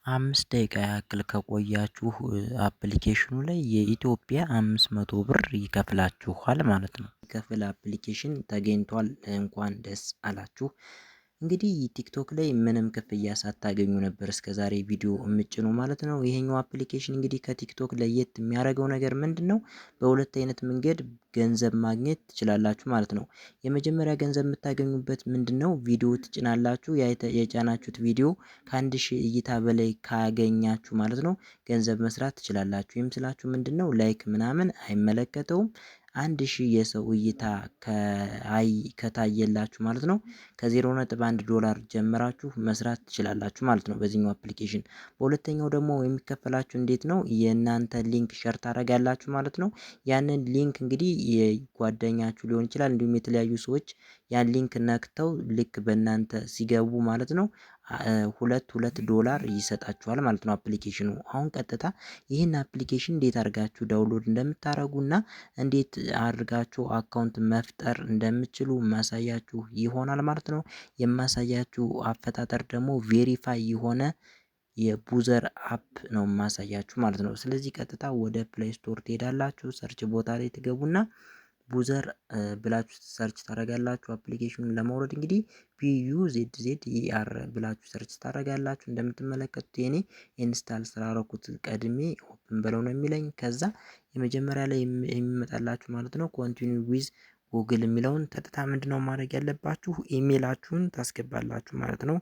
5 ደቂቃ ያክል ከቆያችሁ አፕሊኬሽኑ ላይ የኢትዮጵያ 500 ብር ይከፍላችኋል ማለት ነው። ይከፍል አፕሊኬሽን ተገኝቷል እንኳን ደስ አላችሁ። እንግዲህ ቲክቶክ ላይ ምንም ክፍያ ሳታገኙ ነበር እስከዛሬ ቪዲዮ የምጭኑ ማለት ነው። ይሄኛው አፕሊኬሽን እንግዲህ ከቲክቶክ ለየት የሚያደርገው ነገር ምንድነው? በሁለት አይነት መንገድ ገንዘብ ማግኘት ትችላላችሁ ማለት ነው። የመጀመሪያ ገንዘብ የምታገኙበት ምንድነው? ቪዲዮ ትጭናላችሁ የጫናችሁት ቪዲዮ ከ1000 እይታ በላይ ካገኛችሁ ማለት ነው ገንዘብ መስራት ትችላላችሁ። ይህም ስላችሁ ምንድነው? ላይክ ምናምን አይመለከተውም። 1000 የሰው እይታ ከታየላችሁ ማለት ነው ከ0.1 ዶላር ጀምራችሁ መስራት ትችላላችሁ ማለት ነው። በዚህኛው አፕሊኬሽን በሁለተኛው ደግሞ የሚከፈላችሁ እንዴት ነው? የእናንተ ሊንክ ሸር ታደርጋላችሁ ማለት ነው። ያንን ሊንክ እንግዲህ የጓደኛችሁ ሊሆን ይችላል እንዲሁም የተለያዩ ሰዎች ያን ሊንክ ነክተው ልክ በእናንተ ሲገቡ ማለት ነው 2 ዶላር ይሰጣችኋል ማለት ነው። አፕሊኬሽኑ አሁን ቀጥታ ይህን አፕሊኬሽን እንዴት አድርጋችሁ ዳውንሎድ እንደምታደርጉና እንዴት አድርጋችሁ አካውንት መፍጠር እንደምትችሉ ማሳያችሁ ይሆናል ማለት ነው። የማሳያችሁ አፈጣጠር ደግሞ ቬሪፋይ የሆነ የቡዘር አፕ ነው ማሳያችሁ ማለት ነው። ስለዚህ ቀጥታ ወደ ፕሌይ ስቶር ትሄዳላችሁ ሰርች ቦታ ላይ ትገቡና ቡዘር ብላችሁ ሰርች ታደርጋላችሁ። አፕሊኬሽኑን ለማውረድ እንግዲህ PUZZER ብላችሁ ሰርች ታደርጋላችሁ። እንደምትመለከቱት የኔ ኢንስታል ስላደረኩት ቀድሜ ኦፕን ብለው ነው የሚለኝ። ከዛ የመጀመሪያ ላይ የሚመጣላችሁ ማለት ነው ኮንቲኒው ዊዝ ጉግል የሚለውን ቀጥታ ምንድነው ማድረግ ያለባችሁ? ኢሜላችሁን ታስገባላችሁ ማለት ነው።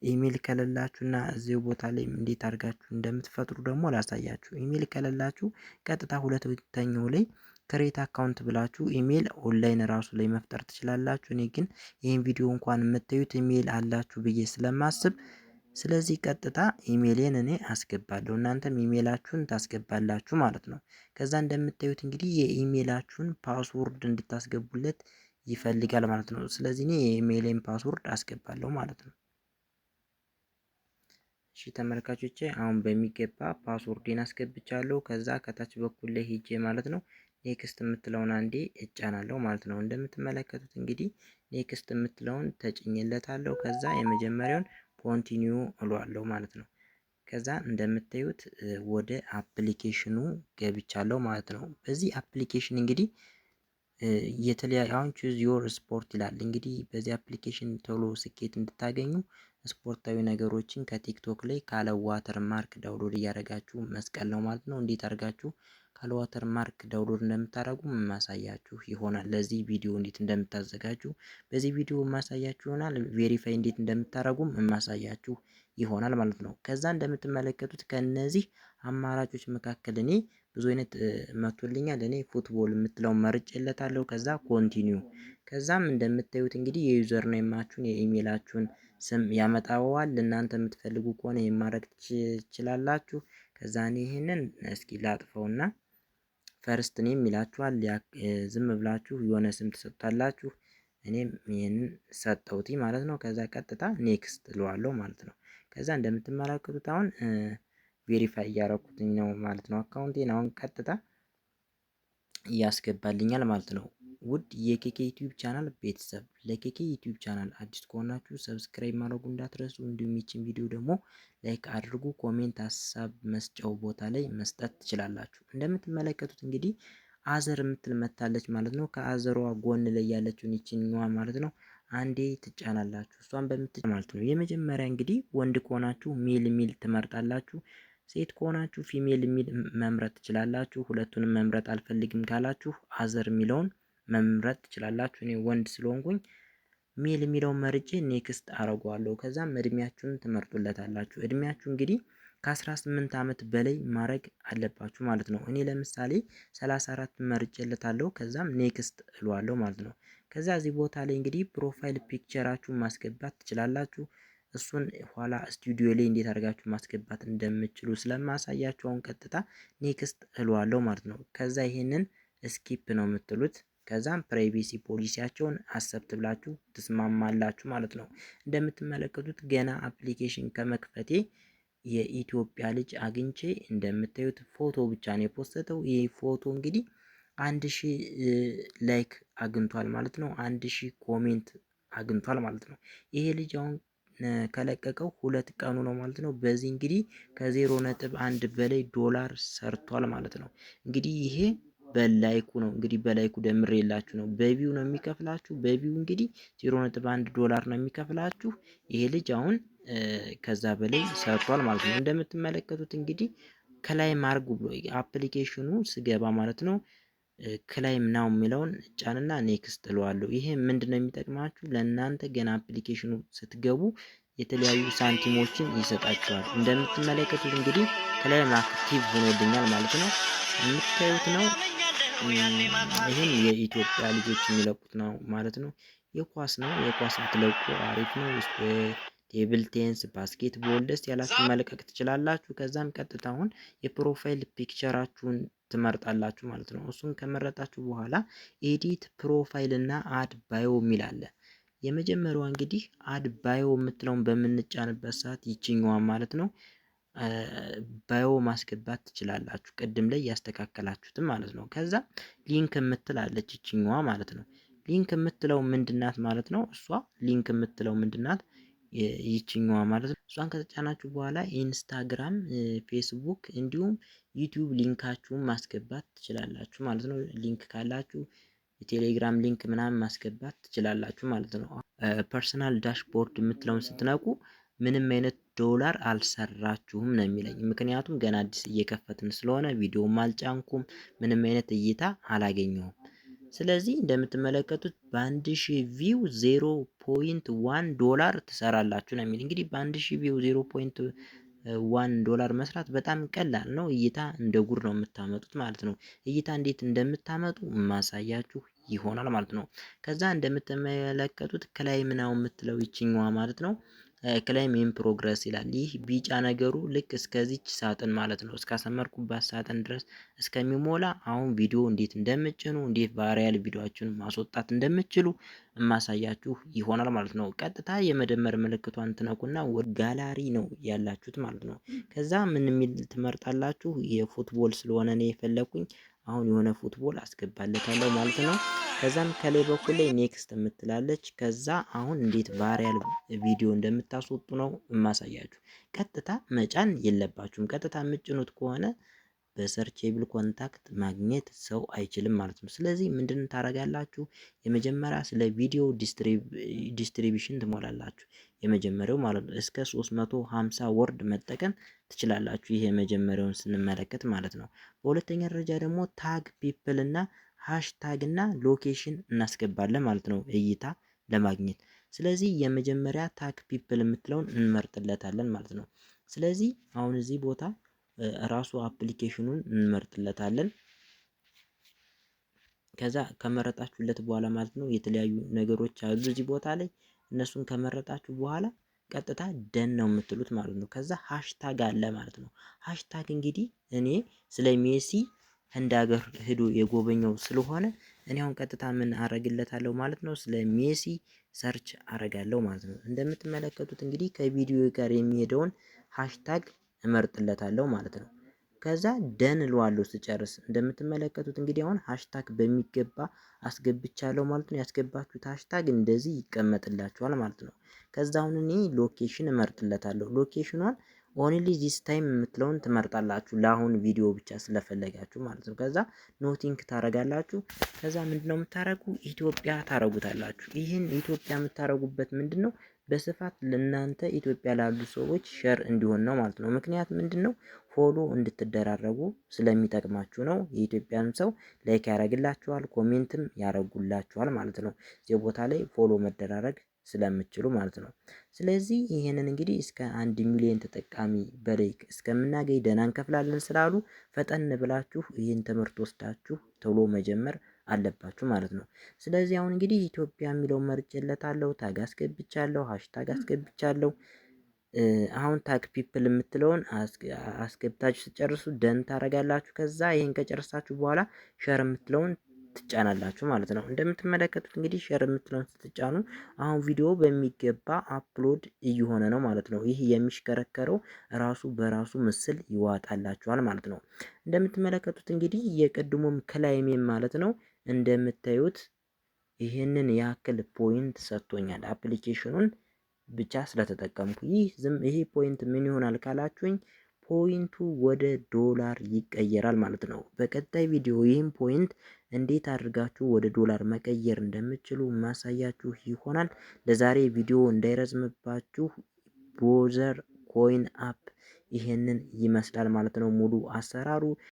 ኢሜል ከሌላችሁና እዚሁ ቦታ ላይ እንዴት አድርጋችሁ እንደምትፈጥሩ ደግሞ ላሳያችሁ። ኢሜል ከሌላችሁ ቀጥታ ሁለተኛው ላይ ክሬት አካውንት ብላችሁ ኢሜል ኦንላይን ራሱ ላይ መፍጠር ትችላላችሁ። እኔ ግን ይሄን ቪዲዮ እንኳን የምታዩት ኢሜል አላችሁ ብዬ ስለማስብ ስለዚህ ቀጥታ ኢሜሌን እኔ አስገባለሁ እናንተም ኢሜላችሁን ታስገባላችሁ ማለት ነው። ከዛ እንደምታዩት እንግዲህ የኢሜላችሁን ፓስወርድ እንድታስገቡለት ይፈልጋል ማለት ነው። ስለዚህ እኔ የኢሜሌን ፓስወርድ አስገባለሁ ማለት ነው። እሺ ተመልካቾቼ አሁን በሚገባ ፓስወርዴን አስገብቻለሁ። ከዛ ከታች በኩል ላይ ሄጄ ማለት ነው ኔክስት የምትለውን አንዴ እጫናለሁ ማለት ነው። እንደምትመለከቱት እንግዲህ ኔክስት የምትለውን ተጭኝለታለሁ። ከዛ የመጀመሪያውን ኮንቲኒዩ እለዋለሁ ማለት ነው። ከዛ እንደምታዩት ወደ አፕሊኬሽኑ ገብቻለሁ ማለት ነው። በዚህ አፕሊኬሽን እንግዲህ የተለያዩ አሁን ቹዝ ዮር ስፖርት ይላል። እንግዲህ በዚህ አፕሊኬሽን ቶሎ ስኬት እንድታገኙ ስፖርታዊ ነገሮችን ከቲክቶክ ላይ ካለ ዋተር ማርክ ዳውንሎድ እያደረጋችሁ መስቀል ነው ማለት ነው። እንዴት አድርጋችሁ ካለ ዋተር ማርክ ዳውንሎድ እንደምታደርጉ ማሳያችሁ ይሆናል። ለዚህ ቪዲዮ እንዴት እንደምታዘጋጁ በዚህ ቪዲዮ ማሳያችሁ ይሆናል። ቬሪፋይ እንዴት እንደምታደርጉም ማሳያችሁ ይሆናል ማለት ነው። ከዛ እንደምትመለከቱት ከነዚህ አማራጮች መካከል እኔ ብዙ አይነት መጥቶልኛል። እኔ ፉትቦል የምትለው መርጬለታለሁ። ከዛ ኮንቲኒው ከዛም እንደምታዩት እንግዲህ የዩዘር ኔማችሁን የኢሜላችሁን ስም ያመጣዋል። እናንተ የምትፈልጉ ከሆነ የማድረግ ትችላላችሁ። ከዛ እኔ ይሄንን እስኪ ላጥፈውና ፈርስት ኔም ይላችኋል። ዝም ብላችሁ የሆነ ስም ትሰጡታላችሁ። እኔም ይሄንን ሰጠሁት ማለት ነው። ከዛ ቀጥታ ኔክስት እለዋለሁ ማለት ነው። ከዛ እንደምትመለከቱት አሁን ቬሪፋይ እያደረኩትኝ ነው ማለት ነው። አካውንቴን አሁን ቀጥታ ያስገባልኛል ማለት ነው። ውድ የኬኬ ዩቲዩብ ቻናል ቤተሰብ ለኬኬ ዩቲዩብ ቻናል አዲስ ከሆናችሁ ሰብስክራይብ ማድረጉ እንዳትረሱ። እንዲሁም ይችን ቪዲዮ ደግሞ ላይክ አድርጉ። ኮሜንት ሀሳብ መስጫው ቦታ ላይ መስጠት ትችላላችሁ። እንደምትመለከቱት እንግዲህ አዘር የምትል መታለች ማለት ነው። ከአዘሯ ጎን ላይ ያለችውን ይችኛዋ ማለት ነው አንዴ ትጫናላችሁ። እሷን በምትጫ ማለት ነው የመጀመሪያ እንግዲህ ወንድ ከሆናችሁ ሜል ሚል ትመርጣላችሁ። ሴት ከሆናችሁ ፊሜል የሚል መምረጥ ትችላላችሁ። ሁለቱንም መምረጥ አልፈልግም ካላችሁ አዘር የሚለውን መምረጥ ትችላላችሁ። እኔ ወንድ ስለሆንኩኝ ሜል የሚለውን መርጬ ኔክስት አረገዋለሁ። ከዛም እድሜያችሁን ትመርጡለታላችሁ። እድሜያችሁ እንግዲህ ከ18 ዓመት በላይ ማድረግ አለባችሁ ማለት ነው። እኔ ለምሳሌ 34 መርጬለታለሁ። ከዛም ኔክስት እለዋለሁ ማለት ነው። ከዛ እዚህ ቦታ ላይ እንግዲህ ፕሮፋይል ፒክቸራችሁን ማስገባት ትችላላችሁ። እሱን ኋላ ስቱዲዮ ላይ እንዴት አድርጋችሁ ማስገባት እንደምትችሉ ስለማሳያችሁ አሁን ቀጥታ ኔክስት እለዋለሁ ማለት ነው። ከዛ ይሄንን ስኪፕ ነው የምትሉት። ከዛም ፕራይቬሲ ፖሊሲያቸውን አሰፕት ብላችሁ ትስማማላችሁ ማለት ነው። እንደምትመለከቱት ገና አፕሊኬሽን ከመክፈቴ የኢትዮጵያ ልጅ አግኝቼ እንደምታዩት ፎቶ ብቻ ነው የፖስተው። ይህ ፎቶ እንግዲህ 1000 ላይክ አግኝቷል ማለት ነው። 1000 ኮሜንት አግኝቷል ማለት ነው። ይሄ ልጅ አሁን ከለቀቀው 2 ቀኑ ነው ማለት ነው። በዚህ እንግዲህ ከ0.1 በላይ ዶላር ሰርቷል ማለት ነው። እንግዲህ ይሄ በላይኩ ነው እንግዲህ በላይኩ ደምሬላችሁ ነው። በቪው ነው የሚከፍላችሁ። በቪው እንግዲህ 0.1 ዶላር ነው የሚከፍላችሁ። ይሄ ልጅ አሁን ከዛ በላይ ሰርቷል ማለት ነው። እንደምትመለከቱት እንግዲህ ክላይም አርጉ ብሎ አፕሊኬሽኑ ስገባ ማለት ነው ክላይም ናው የሚለውን ጫንና ኔክስት እለዋለሁ። ይሄ ምንድነው የሚጠቅማችሁ ለእናንተ ገና አፕሊኬሽኑ ስትገቡ የተለያዩ ሳንቲሞችን ይሰጣችኋል። እንደምትመለከቱት እንግዲህ ክላይም አክቲቭ ሆኖልኛል ማለት ነው። የምታዩት ነው። ይህም የኢትዮጵያ ልጆች የሚለቁት ነው ማለት ነው። የኳስ ነው። የኳስ ብትለቁ አሪፍ ነው። ቴብል ቴንስ፣ ባስኬትቦል ደስ ያላችሁ መልቀቅ ትችላላችሁ። ከዛም ቀጥታ አሁን የፕሮፋይል ፒክቸራችሁን ትመርጣላችሁ ማለት ነው። እሱን ከመረጣችሁ በኋላ ኤዲት ፕሮፋይል እና አድ ባዮ የሚል አለ። የመጀመሪያዋ እንግዲህ አድ ባዮ የምትለውን በምንጫንበት ሰዓት ይችኛዋ ማለት ነው ባዮ ማስገባት ትችላላችሁ። ቅድም ላይ ያስተካከላችሁትም ማለት ነው። ከዛ ሊንክ የምትላለች ይችኛዋ ማለት ነው። ሊንክ የምትለው ምንድናት ማለት ነው? እሷ ሊንክ የምትለው ምንድናት? ይችኛዋ ማለት ነው። እሷን ከተጫናችሁ በኋላ ኢንስታግራም፣ ፌስቡክ እንዲሁም ዩቲዩብ ሊንካችሁን ማስገባት ትችላላችሁ ማለት ነው። ሊንክ ካላችሁ የቴሌግራም ሊንክ ምናምን ማስገባት ትችላላችሁ ማለት ነው። ፐርሰናል ዳሽቦርድ የምትለውን ስትነቁ ምንም አይነት ዶላር አልሰራችሁም ነው የሚለኝ። ምክንያቱም ገና አዲስ እየከፈትን ስለሆነ ቪዲዮም አልጫንኩም፣ ምንም አይነት እይታ አላገኘሁም። ስለዚህ እንደምትመለከቱት በ1000 ቪው 0.1 ዶላር ትሰራላችሁ ነው የሚል። እንግዲህ በ1000 ቪው 0.1 ዶላር መስራት በጣም ቀላል ነው። እይታ እንደ ጉር ነው የምታመጡት ማለት ነው። እይታ እንዴት እንደምታመጡ ማሳያችሁ ይሆናል ማለት ነው። ከዛ እንደምትመለከቱት ክላይም ናው የምትለው ይችኛዋ ማለት ነው ክላይም ኢን ፕሮግረስ ይላል። ይህ ቢጫ ነገሩ ልክ እስከዚች ሳጥን ማለት ነው እስካሰመርኩባት ሳጥን ድረስ እስከሚሞላ አሁን ቪዲዮ እንዴት እንደምጭኑ እንዴት ቫይራል ቪዲዮአችሁን ማስወጣት እንደምትችሉ ማሳያችሁ ይሆናል ማለት ነው። ቀጥታ የመደመር ምልክቷን ትነኩና ወደ ጋላሪ ነው ያላችሁት ማለት ነው። ከዛ ምን የሚል ትመርጣላችሁ? የፉትቦል ስለሆነ ነው የፈለኩኝ አሁን የሆነ ፉትቦል አስገባለታለሁ ማለት ነው። ከዛም ከላይ በኩል ላይ ኔክስት የምትላለች። ከዛ አሁን እንዴት ቫይራል ቪዲዮ እንደምታስወጡ ነው የማሳያችሁ። ቀጥታ መጫን የለባችሁም። ቀጥታ የምትጭኑት ከሆነ በሰርቼብል ኮንታክት ማግኘት ሰው አይችልም ማለት ነው። ስለዚህ ምንድን ታደርጋላችሁ? የመጀመሪያ ስለ ቪዲዮ ዲስትሪቢሽን ትሞላላችሁ። የመጀመሪያው ማለት ነው እስከ 350 ወርድ መጠቀም ትችላላችሁ። ይሄ የመጀመሪያውን ስንመለከት ማለት ነው። በሁለተኛ ደረጃ ደግሞ ታግ ፒፕል እና ሃሽታግ እና ሎኬሽን እናስገባለን ማለት ነው እይታ ለማግኘት። ስለዚህ የመጀመሪያ ታግ ፒፕል የምትለውን እንመርጥለታለን ማለት ነው። ስለዚህ አሁን እዚህ ቦታ ራሱ አፕሊኬሽኑን እንመርጥለታለን። ከዛ ከመረጣችሁለት በኋላ ማለት ነው የተለያዩ ነገሮች አሉ እዚህ ቦታ ላይ። እነሱን ከመረጣችሁ በኋላ ቀጥታ ደን ነው የምትሉት ማለት ነው። ከዛ ሃሽታግ አለ ማለት ነው። ሃሽታግ እንግዲህ እኔ ስለ ሜሲ ህንድ ሀገር ሄዶ የጎበኘው ስለሆነ እኔ አሁን ቀጥታ ምን አረግለታለሁ ማለት ነው ስለ ሜሲ ሰርች አረጋለሁ ማለት ነው። እንደምትመለከቱት እንግዲህ ከቪዲዮ ጋር የሚሄደውን ሃሽታግ እመርጥለታለሁ ማለት ነው። ከዛ ደን እለዋለሁ ስጨርስ። እንደምትመለከቱት እንግዲህ አሁን ሃሽታግ በሚገባ አስገብቻለሁ ማለት ነው። ያስገባችሁት ሃሽታግ እንደዚህ ይቀመጥላችኋል ማለት ነው። ከዛ አሁን እኔ ሎኬሽን እመርጥለታለሁ። ሎኬሽኗን ኦንሊ ዚስ ታይም የምትለውን ትመርጣላችሁ ለአሁን ቪዲዮ ብቻ ስለፈለጋችሁ ማለት ነው። ከዛ ኖቲንግ ታረጋላችሁ። ከዛ ምንድነው የምታረጉ ኢትዮጵያ ታረጉታላችሁ። ይህን ኢትዮጵያ የምታረጉበት ምንድነው በስፋት ለእናንተ ኢትዮጵያ ላሉ ሰዎች ሼር እንዲሆን ነው ማለት ነው። ምክንያት ምንድነው ፎሎ እንድትደራረጉ ስለሚጠቅማችሁ ነው። የኢትዮጵያን ሰው ላይክ ያደርግላችኋል፣ ኮሜንትም ያደርጉላችኋል ማለት ነው። እዚህ ቦታ ላይ ፎሎ መደራረግ ስለምትችሉ ማለት ነው። ስለዚህ ይሄንን እንግዲህ እስከ 1 ሚሊዮን ተጠቃሚ በላይ እስከምናገኝ ደህና እንከፍላለን ስላሉ ፈጠን ብላችሁ ይህን ትምህርት ወስዳችሁ ቶሎ መጀመር አለባችሁ ማለት ነው። ስለዚህ አሁን እንግዲህ ኢትዮጵያ የሚለውን መርጬለታለሁ፣ ታግ አስገብቻለሁ፣ ሃሽታግ አስገብቻለሁ። አሁን ታግ ፒፕል የምትለውን አስገብታችሁ ስጨርሱ ደን ታረጋላችሁ። ከዛ ይሄን ከጨረሳችሁ በኋላ ሸር የምትለውን ትጫናላችሁ ማለት ነው። እንደምትመለከቱት እንግዲህ ሼር የምትለውን ስትጫኑ አሁን ቪዲዮ በሚገባ አፕሎድ እየሆነ ነው ማለት ነው። ይህ የሚሽከረከረው ራሱ በራሱ ምስል ይዋጣላችኋል ማለት ነው። እንደምትመለከቱት እንግዲህ የቅድሙም ክላይሜም ማለት ነው እንደምታዩት ይህንን ያክል ፖይንት ሰጥቶኛል። አፕሊኬሽኑን ብቻ ስለተጠቀምኩ ይሄ ፖይንት ምን ይሆናል ካላችሁኝ ፖይንቱ ወደ ዶላር ይቀየራል ማለት ነው። በቀጣይ ቪዲዮ ይህን ፖይንት እንዴት አድርጋችሁ ወደ ዶላር መቀየር እንደምትችሉ ማሳያችሁ ይሆናል። ለዛሬ ቪዲዮ እንዳይረዝምባችሁ ቦዘር ኮይን አፕ ይሄንን ይመስላል ማለት ነው ሙሉ አሰራሩ።